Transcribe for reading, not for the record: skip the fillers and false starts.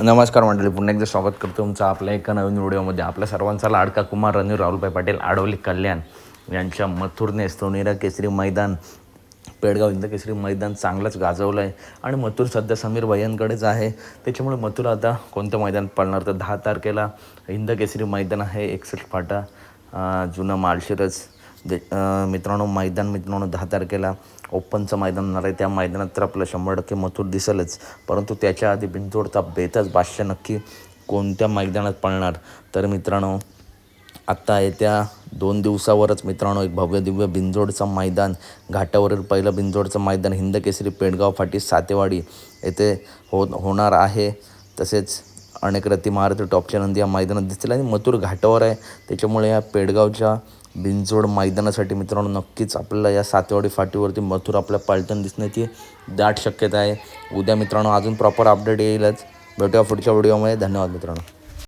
नमस्कार मंडळी, पुन्हा एकदा स्वागत करतो तुमचं आपल्या एका नवीन व्हिडिओमध्ये. आपल्या सर्वांचा लाडका कुमार रणवीर राहुलभाई पाटील आडवली कल्याण यांच्या मथुरने सोनेरा केसरी मैदान, पेडगाव हिंद केसरी मैदान चांगलंच गाजवलं आहे. आणि मथुर सध्या समीर भैयांकडेच आहे, त्याच्यामुळे मथुर आता कोणतं मैदान पळणार तर 10 तारखेला हिंद केसरी मैदान आहे 61 फाटा जुनं माळशिरस. मित्रांनो 10 तारखेला ओपनचं मैदान होणार आहे. त्या मैदानात तर आपलं 100% मथुर दिसेलच, परंतु त्याच्या आधी बिनजोडचा बेताच बादशाह नक्की कोणत्या मैदानात पळणार तर मित्रांनो आत्ता येत्या 2 दिवसावरच मित्रांनो एक भव्य दिव्य बिनजोडचं मैदान, घाटावरील पहिलं बिनजोडचं मैदान हिंद केसरी पेडगाव फाटी सातेवाडी येथे होणार आहे. तसेच अनेक रथी महारथी टॉपच्या नंदी या मैदानात दिसतील आणि मथुर घाटावर आहे, त्याच्यामुळे या पेडगावच्या बिनजोड मैदानासाठी मित्रांनो नक्कीच आपल्याला या सातेवाडी फाटीवरती मथुर आपल्या पळताना दिसण्याची दाट शक्यता आहे. उद्या मित्रांनो अजून प्रॉपर अपडेट येईलच. भेटूया पुढच्या व्हिडिओमध्ये. धन्यवाद मित्रांनो.